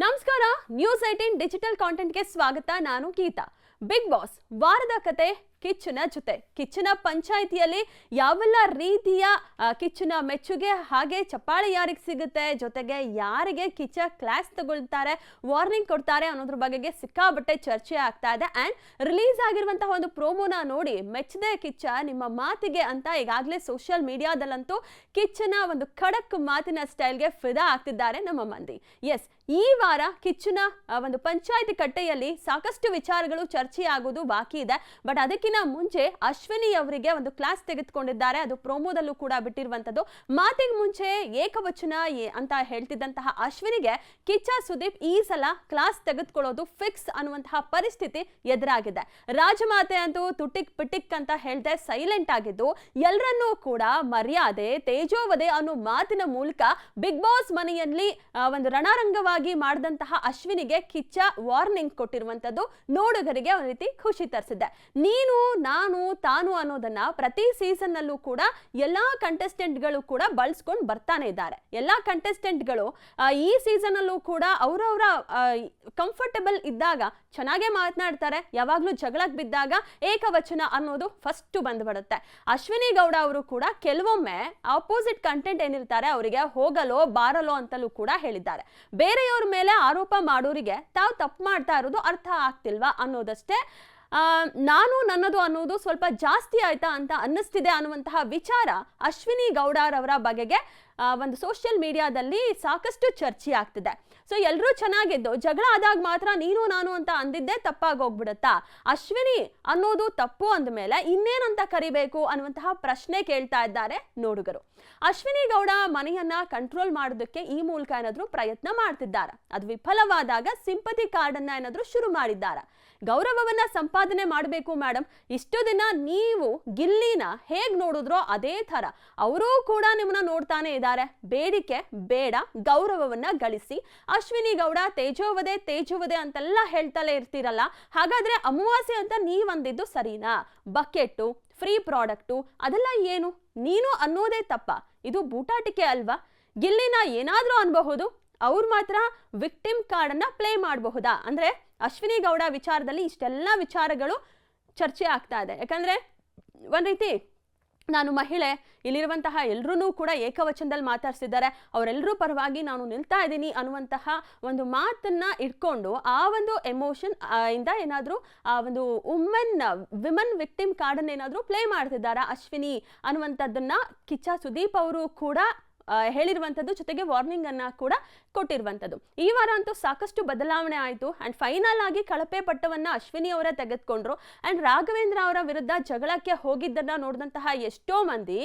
ನಮಸ್ಕಾರ. News 18 digital ಕಾಂಟೆಂಟ್ಗೆ ಸ್ವಾಗತ. ನಾನು ಗೀತಾ. ಬಿಗ್ ಬಾಸ್ ವಾರದ ಕತೆ ಕಿಚ್ಚನ ಜೊತೆ. ಕಿಚ್ಚನ ಪಂಚಾಯಿತಿಯಲ್ಲಿ ಯಾವೆಲ್ಲ ರೀತಿಯ ಕಿಚ್ಚನ ಮೆಚ್ಚುಗೆ ಹಾಗೆ ಚಪ್ಪಾಳೆ ಯಾರಿಗೆ ಸಿಗುತ್ತೆ, ಜೊತೆಗೆ ಯಾರಿಗೆ ಕಿಚ್ಚ ಕ್ಲಾಸ್ ತಗೊಳ್ತಾರೆ, ವಾರ್ನಿಂಗ್ ಕೊಡ್ತಾರೆ ಅನ್ನೋದ್ರ ಬಗೆಗೆ ಸಿಕ್ಕಾಬಟ್ಟೆ ಚರ್ಚೆ ಆಗ್ತಾ ಇದೆ. ಅಂಡ್ ರಿಲೀಸ್ ಆಗಿರುವಂತಹ ಒಂದು ಪ್ರೋಮೋನ ನೋಡಿ ಮೆಚ್ಚದೆ ಕಿಚ್ಚ ನಿಮ್ಮ ಮಾತಿಗೆ ಅಂತ ಈಗಾಗಲೇ ಸೋಷಿಯಲ್ ಮೀಡಿಯಾದಲ್ಲಂತೂ ಕಿಚ್ಚನ ಒಂದು ಖಡಕ್ ಮಾತಿನ ಸ್ಟೈಲ್ಗೆ ಫಿದಾ ಆಗ್ತಿದ್ದಾರೆ ನಮ್ಮ ಮಂದಿ. ಎಸ್, ಈ ವಾರ ಕಿಚ್ಚನ ಒಂದು ಪಂಚಾಯಿತಿ ಕಟ್ಟೆಯಲ್ಲಿ ಸಾಕಷ್ಟು ವಿಚಾರಗಳು ಚರ್ಚೆ ಆಗೋದು ಬಾಕಿ ಇದೆ. ಬಟ್ ಅದಕ್ಕಿಂತ ಮುಂಚೆ ಅಶ್ವಿನಿ ಅವರಿಗೆ ಒಂದು ಕ್ಲಾಸ್ ತೆಗೆದುಕೊಂಡಿದ್ದಾರೆ. ಅದು ಪ್ರೋಮೋದಲ್ಲೂ ಕೂಡ ಬಿಟ್ಟಿರುವಂತದ್ದು. ಮಾತಿಗೆ ಮುಂಚೆ ಏಕವಚನ ಅಂತ ಹೇಳ್ತಿದ್ದಂತಹ ಅಶ್ವಿನಿಗೆ ಕಿಚ್ಚ ಸುದೀಪ್ ಈ ಸಲ ಕ್ಲಾಸ್ ತೆಗೆದುಕೊಳ್ಳೋದು ಫಿಕ್ಸ್ ಅನ್ನುವಂತಹ ಪರಿಸ್ಥಿತಿ ಎದುರಾಗಿದೆ. ರಾಜಮಾತೆ ಅಂತೂ ತುಟಿಕ್ ಪಿಟಿಕ್ ಅಂತ ಹೇಳ್ದೆ ಸೈಲೆಂಟ್ ಆಗಿದ್ದು ಎಲ್ಲರನ್ನೂ ಕೂಡ ಮರ್ಯಾದೆ ತೇಜೋವಧೆ ಅನ್ನೋ ಮಾತಿನ ಮೂಲಕ ಬಿಗ್ ಬಾಸ್ ಮನೆಯಲ್ಲಿ ಒಂದು ರಣರಂಗವಾಗಿ ಮಾಡಿದಂತಹ ಅಶ್ವಿನಿಗೆ ಕಿಚ್ಚ ವಾರ್ನಿಂಗ್ ಕೊಟ್ಟಿರುವಂತದ್ದು ನೋಡುಗರಿಗೆ ಒಂದು ರೀತಿ ಖುಷಿ ತರಿಸಿದೆ. ನೀನು ನಾನು ತಾನು ಅನ್ನೋದನ್ನ ಪ್ರತಿ ಸೀಸನ್ ನಲ್ಲೂ ಕೂಡ ಎಲ್ಲಾ ಕಂಟೆಸ್ಟೆಂಟ್ಗಳು ಕೂಡ ಬಳಸ್ಕೊಂಡು ಬರ್ತಾನೆ ಇದ್ದಾರೆ. ಎಲ್ಲಾ ಕಂಟೆಸ್ಟೆಂಟ್ಗಳು ಈ ಸೀಸನ್ ಅಲ್ಲೂ ಕೂಡ ಅವರವರ ಕಂಫರ್ಟಬಲ್ ಇದ್ದಾಗ ಚೆನ್ನಾಗೇ ಮಾತನಾಡ್ತಾರೆ. ಯಾವಾಗ್ಲೂ ಜಗಳಕ್ಕೆ ಬಿದ್ದಾಗ ಏಕವಚನ ಅನ್ನೋದು ಫಸ್ಟ್ ಬಂದ್ಬಿಡುತ್ತೆ. ಅಶ್ವಿನಿ ಗೌಡ ಅವರು ಕೂಡ ಕೆಲವೊಮ್ಮೆ ಆಪೋಸಿಟ್ ಕಂಟೆಂಟ್ ಏನಿರ್ತಾರೆ ಅವರಿಗೆ ಹೋಗಲೋ ಬಾರಲೋ ಅಂತಲೂ ಕೂಡ ಹೇಳಿದ್ದಾರೆ. ಬೇರೆಯವ್ರ ಮೇಲೆ ಆರೋಪ ಮಾಡೋರಿಗೆ ತಾವು ತಪ್ಪು ಮಾಡ್ತಾ ಇರೋದು ಅರ್ಥ ಆಗ್ತಿಲ್ವಾ ಅನ್ನೋದಷ್ಟೇ. ನಾನು ನನ್ನದು ಅನ್ನೋದು ಸ್ವಲ್ಪ ಜಾಸ್ತಿ ಆಯ್ತಾ ಅಂತ ಅನ್ನಿಸ್ತಿದೆ ಅನ್ನುವಂತಹ ವಿಚಾರ ಅಶ್ವಿನಿ ಗೌಡರವರ ಬಗೆಗೆ ಒಂದು ಸೋಷಿಯಲ್ ಮೀಡಿಯಾದಲ್ಲಿ ಸಾಕಷ್ಟು ಚರ್ಚೆ ಆಗ್ತಿದೆ. ಸೊ ಎಲ್ಲರೂ ಚೆನ್ನಾಗಿದ್ದು ಜಗಳ ಆದಾಗ ಮಾತ್ರ ನೀನು ನಾನು ಅಂತ ಅಂದಿದ್ದೆ ತಪ್ಪಾಗಿ ಹೋಗ್ಬಿಡುತ್ತಾ, ಅಶ್ವಿನಿ ಅನ್ನೋದು ತಪ್ಪು ಅಂದಮೇಲೆ ಇನ್ನೇನಂತ ಕರಿಬೇಕು ಅನ್ನುವಂತಹ ಪ್ರಶ್ನೆ ಕೇಳ್ತಾ ಇದ್ದಾರೆ ನೋಡುಗರು. ಅಶ್ವಿನಿ ಗೌಡ ಮನೆಯನ್ನ ಕಂಟ್ರೋಲ್ ಮಾಡೋದಕ್ಕೆ ಈ ಮೂಲಕ ಏನಾದ್ರು ಪ್ರಯತ್ನ ಮಾಡ್ತಿದ್ದಾರೆ. ಅದು ವಿಫಲವಾದಾಗ ಸಿಂಪತಿ ಕಾರ್ಡ್ ಅನ್ನ ಏನಾದ್ರು ಶುರು ಮಾಡಿದ್ದಾರೆ. ಗೌರವವನ್ನ ಸಂಪಾದನೆ ಮಾಡಬೇಕು ಮೇಡಮ್. ಇಷ್ಟು ದಿನ ನೀವು ಗಿಲ್ಲಿನ ಹೇಗ್ ನೋಡಿದ್ರೋ ಅದೇ ತರ ಅವರೂ ಕೂಡ ನಿಮ್ಮನ್ನ ನೋಡ್ತಾನೆ ಇದ್ದಾರೆ. ಬೇಡಿಕೆ ಬೇಡ, ಗೌರವವನ್ನ ಗಳಿಸಿ. ಅಶ್ವಿನಿ ಗೌಡ ತೇಜೋವಧೆ ಅಂತೆಲ್ಲ ಹೇಳ್ತಲೇ ಇರ್ತೀರಲ್ಲ, ಹಾಗಾದ್ರೆ ಅಮಾವಾಸ್ಯೆ ಅಂತ ನೀವಂದಿದ್ದು ಸರಿನಾ? ಬಕೆಟ್ಟು, ಫ್ರೀ ಪ್ರಾಡಕ್ಟು ಅದೆಲ್ಲ ಏನು? ನೀನು ಅನ್ನೋದೇ ತಪ್ಪ? ಇದು ಬೂಟಾಟಿಕೆ ಅಲ್ವಾ? ಗಿಲ್ಲಿನ ಏನಾದ್ರೂ ಅನ್ಬಹುದು, ಅವ್ರು ಮಾತ್ರ ವಿಕ್ಟಿಮ್ ಕಾರ್ಡ್ ಅನ್ನ ಪ್ಲೇ ಮಾಡಬಹುದಾ? ಅಂದ್ರೆ ಅಶ್ವಿನಿ ಗೌಡ ವಿಚಾರದಲ್ಲಿ ಇಷ್ಟೆಲ್ಲ ವಿಚಾರಗಳು ಚರ್ಚೆ ಆಗ್ತಾ ಇದೆ. ಯಾಕಂದ್ರೆ ಒಂದ್ ರೀತಿ ನಾನು ಮಹಿಳೆ, ಇಲ್ಲಿರುವಂತಹ ಎಲ್ಲರೂ ಕೂಡ ಏಕವಚನದಲ್ಲಿ ಮಾತಾಡ್ಸಿದ್ದಾರೆ, ಅವರೆಲ್ಲರೂ ಪರವಾಗಿ ನಾನು ನಿಲ್ತಾ ಇದ್ದೀನಿ ಅನ್ನುವಂತಹ ಒಂದು ಮಾತನ್ನ ಇಟ್ಕೊಂಡು ಆ ಒಂದು ಎಮೋಷನ್ ಇಂದ ಏನಾದರೂ ಆ ಒಂದು ವಿಮನ್ ವಿಕ್ಟಿಮ್ ಕಾರ್ಡನ್ನ ಏನಾದರೂ ಪ್ಲೇ ಮಾಡ್ತಿದ್ದಾರಾ ಅಶ್ವಿನಿ ಅನ್ನುವಂಥದ್ದನ್ನ ಕಿಚ್ಚ ಸುದೀಪ್ ಅವರು ಕೂಡ ಹೇಳಿರುವಂಥದ್ದು, ಜೊತೆಗೆ ವಾರ್ನಿಂಗ್ ಅನ್ನ ಕೂಡ ಕೊಟ್ಟಿರುವಂಥದ್ದು. ಈ ವಾರ ಅಂತೂ ಸಾಕಷ್ಟು ಬದಲಾವಣೆ ಆಯಿತು. ಅಂಡ್ ಫೈನಲ್ ಆಗಿ ಕಳಪೆ ಪಟ್ಟವನ್ನ ಅಶ್ವಿನಿ ಅವರೇ ತೆಗೆದುಕೊಂಡ್ರು. ಅಂಡ್ ರಾಘವೇಂದ್ರ ಅವರ ವಿರುದ್ಧ ಜಗಳಕ್ಕೆ ಹೋಗಿದ್ದನ್ನ ನೋಡಿದಂತಹ ಎಷ್ಟೋ ಮಂದಿ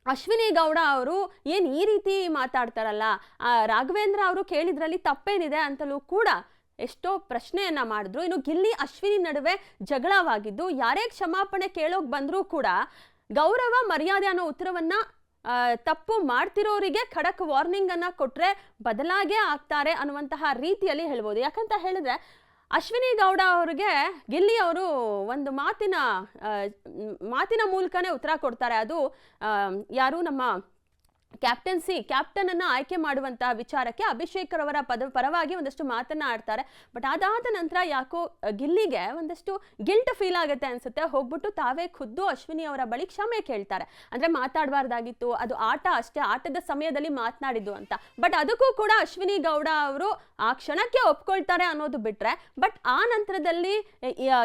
ಅಶ್ವಿನಿ ಗೌಡ ಅವರು ಏನ್ ಈ ರೀತಿ ಮಾತಾಡ್ತಾರಲ್ಲ, ರಾಘವೇಂದ್ರ ಅವರು ಕೇಳಿದ್ರಲ್ಲಿ ತಪ್ಪೇನಿದೆ ಅಂತಲೂ ಕೂಡ ಎಷ್ಟೋ ಪ್ರಶ್ನೆಯನ್ನ ಮಾಡಿದ್ರು. ಇನ್ನು ಗಿಲ್ಲಿ ಅಶ್ವಿನಿ ನಡುವೆ ಜಗಳವಾಗಿದ್ದು ಯಾರೇ ಕ್ಷಮಾಪಣೆ ಕೇಳೋಕ್ ಬಂದ್ರೂ ಕೂಡ ಗೌರವ ಮರ್ಯಾದೆ ಅನ್ನೋ ಉತ್ತರವನ್ನ ತಪ್ಪು ಮಾಡ್ತಿರೋರಿಗೆ ಖಡಕ್ ವಾರ್ನಿಂಗ್ ಅನ್ನ ಕೊಟ್ರೆ ಬದಲಾಗೇ ಆಗ್ತಾರೆ ಅನ್ನುವಂತಹ ರೀತಿಯಲ್ಲಿ ಹೇಳ್ಬೋದು. ಯಾಕಂತ ಹೇಳಿದ್ರೆ ಅಶ್ವಿನಿ ಗೌಡ ಅವರಿಗೆ ಗಿಲ್ಲಿ ಅವರು ಒಂದು ಮಾತಿನ ಮೂಲಕನೇ ಉತ್ತರ ಕೊಡ್ತಾರೆ. ಅದು ಯಾರು ನಮ್ಮ ಕ್ಯಾಪ್ಟನ್ ಅನ್ನ ಆಯ್ಕೆ ಮಾಡುವಂತಹ ವಿಚಾರಕ್ಕೆ ಅಭಿಷೇಕ್ ರವರ ಪರವಾಗಿ ಒಂದಷ್ಟು ಮಾತನ್ನ ಆಡ್ತಾರೆ. ಬಟ್ ಅದಾದ ನಂತರ ಯಾಕೋ ಗಿಲ್ಲಿಗೆ ಒಂದಷ್ಟು ಗಿಲ್ಟ್ ಫೀಲ್ ಆಗುತ್ತೆ ಅನ್ಸುತ್ತೆ. ಹೋಗ್ಬಿಟ್ಟು ತಾವೇ ಖುದ್ದು ಅಶ್ವಿನಿ ಅವರ ಬಳಿ ಕ್ಷಮೆ ಕೇಳ್ತಾರೆ. ಅಂದ್ರೆ ಮಾತಾಡಬಾರ್ದಾಗಿತ್ತು, ಅದು ಆಟ ಅಷ್ಟೇ, ಆಟದ ಸಮಯದಲ್ಲಿ ಮಾತನಾಡಿದ್ದು ಅಂತ. ಬಟ್ ಅದಕ್ಕೂ ಕೂಡ ಅಶ್ವಿನಿ ಗೌಡ ಅವರು ಆ ಕ್ಷಣಕ್ಕೆ ಒಪ್ಕೊಳ್ತಾರೆ ಅನ್ನೋದು ಬಿಟ್ರೆ, ಬಟ್ ಆ ನಂತರದಲ್ಲಿ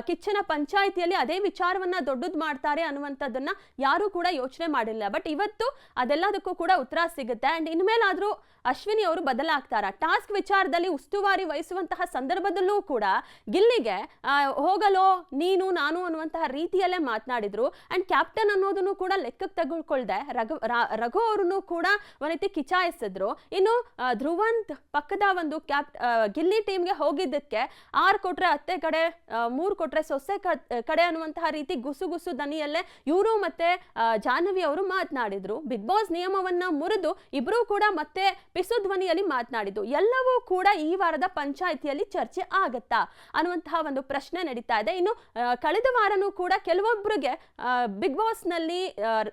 ಕಿಚ್ಚನ ಪಂಚಾಯಿತಿಯಲ್ಲಿ ಅದೇ ವಿಚಾರವನ್ನ ದೊಡ್ಡದು ಮಾಡ್ತಾರೆ ಅನ್ನುವಂಥದ್ದನ್ನ ಯಾರು ಕೂಡ ಯೋಚನೆ ಮಾಡಿಲ್ಲ. ಬಟ್ ಇವತ್ತು ಅದೆಲ್ಲದಕ್ಕೂ ಕೂಡ ಉತ್ತರ ಸಿಗುತ್ತೆ. ಅಂಡ್ ಇನ್ಮೇಲಾದ್ರೂ ಅಶ್ವಿನಿ ಅವರು ಬದಲಾಗ್ತಾರ? ಟಾಸ್ಕ್ ವಿಚಾರದಲ್ಲಿ ಉಸ್ತುವಾರಿ ವಹಿಸುವಂತಹ ಸಂದರ್ಭದಲ್ಲೂ ಕೂಡ ಗಿಲ್ಲಿಗೆ ಹೋಗಲೋ ನೀನು ನಾನು ಅನ್ನುವಂತಹ ರೀತಿಯಲ್ಲೇ ಮಾತನಾಡಿದ್ರು. ಅಂಡ್ ಕ್ಯಾಪ್ಟನ್ ಅನ್ನೋದನ್ನು ಕೂಡ ಲೆಕ್ಕಕ್ಕೆ ತೆಗೆದುಕೊಳ್ದೆ ರಘು ಅವರನ್ನು ಕೂಡ ಒಂದ್ ರೀತಿ ಕಿಚಾಯಿಸಿದ್ರು. ಇನ್ನು ಧ್ರುವಂತ್ ಪಕ್ಕದ ಒಂದು ಗಿಲ್ಲಿ ಟೀಮ್ಗೆ ಹೋಗಿದ್ದಕ್ಕೆ 6 ಕೊಟ್ರೆ ಅತ್ತೆ ಕಡೆ, 3 ಕೊಟ್ರೆ ಸೊಸೆ ಕಡೆ ಅನ್ನುವಂತಹ ರೀತಿ ಗುಸು ದನಿಯಲ್ಲೇ ಇವರು ಮತ್ತೆ ಜಾಹ್ನವಿ ಅವರು ಮಾತನಾಡಿದ್ರು. ಬಿಗ್ ಬಾಸ್ ನಿಯಮವನ್ನ ಮುರಿದು ಇಬ್ರು ಕೂಡ ಮತ್ತೆ ಪಿಸು ಧ್ವನಿಯಲ್ಲಿ ಮಾತನಾಡಿದ್ದು. ಎಲ್ಲವೂ ಕೂಡ ಈ ವಾರದ ಪಂಚಾಯಿತಿಯಲ್ಲಿ ಚರ್ಚೆ ಆಗತ್ತಾ ಅನ್ನುವಂತಹ ಒಂದು ಪ್ರಶ್ನೆ ನಡೀತಾ ಇದೆ. ಇನ್ನು ಕಳೆದ ವಾರನೂ ಕೂಡ ಕೆಲವೊಬ್ಬರಿಗೆ ಬಿಗ್ ಬಾಸ್ ನಲ್ಲಿ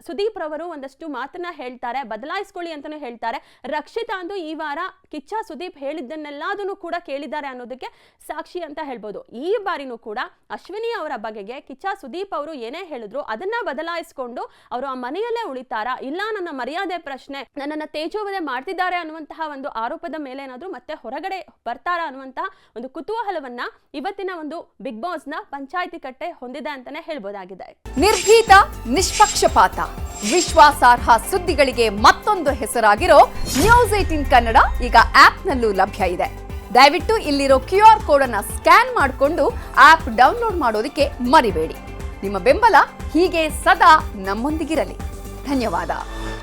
ಸುದೀಪ್ ರವರು ಒಂದಷ್ಟು ಮಾತನ್ನ ಹೇಳ್ತಾರೆ, ಬದಲಾಯಿಸ್ಕೊಳ್ಳಿ ಅಂತಾನೂ ಹೇಳ್ತಾರೆ. ರಕ್ಷಿತಾ ಅಂದು ಈ ವಾರ ಕಿಚ್ಚ ಸುದೀಪ್ ಹೇಳಿದ್ದನ್ನೆಲ್ಲದನ್ನು ಕೂಡ ಕೇಳಿದ್ದಾರೆ ಅನ್ನೋದಕ್ಕೆ ಸಾಕ್ಷಿ ಅಂತ ಹೇಳ್ಬೋದು. ಈ ಬಾರಿನೂ ಕೂಡ ಅಶ್ವಿನಿ ಅವರ ಬಗೆಗೆ ಕಿಚ್ಚ ಸುದೀಪ್ ಅವರು ಏನೇ ಹೇಳಿದ್ರು ಅದನ್ನ ಬದಲಾಯಿಸಿಕೊಂಡು ಅವರು ಆ ಮನೆಯಲ್ಲೇ ಉಳಿತಾರಾ, ಇಲ್ಲ ನನ್ನ ಮರ್ಯಾದೆ ಪ್ರಶ್ನೆ, ನನ್ನನ್ನು ತೇಜೋವಧೆ ಮಾಡ್ತಿದ್ದಾರೆ ಅನ್ನುವಂತಹ ಒಂದು ಆರೋಪದ ಮೇಲೆ ಏನಾದ್ರೂ ಮತ್ತೆ ಹೊರಗಡೆ ಬರ್ತಾರಾ ಅನ್ನುವಂತಹ ಒಂದು ಕುತೂಹಲವನ್ನ ಇವತ್ತಿನ ಒಂದು ಬಿಗ್ ಬಾಸ್ ನ ಪಂಚಾಯಿತಿ ಕಟ್ಟೆ ಹೊಂದಿದೆ ಅಂತಾನೆ ಹೇಳ್ಬೋದಾಗಿದೆ. ನಿರ್ಭೀತ, ನಿಷ್ಪಕ್ಷಪಾತ, ವಿಶ್ವಾಸಾರ್ಹ ಸುದ್ದಿಗಳಿಗೆ ಮತ್ತೊಂದು ಹೆಸರಾಗಿರೋ ನ್ಯೂಸ್18 ಕನ್ನಡ ಈಗ ಆಪ್ನಲ್ಲೂ ಲಭ್ಯ ಇದೆ. ದಯವಿಟ್ಟು ಇಲ್ಲಿರೋ QR ಕೋಡ್ ಅನ್ನ ಸ್ಕ್ಯಾನ್ ಮಾಡಿಕೊಂಡು ಆಪ್ ಡೌನ್ಲೋಡ್ ಮಾಡೋದಕ್ಕೆ ಮರಿಬೇಡಿ. ನಿಮ್ಮ ಬೆಂಬಲ ಹೀಗೆ ಸದಾ ನಮ್ಮೊಂದಿಗಿರಲಿ. ಧನ್ಯವಾದ.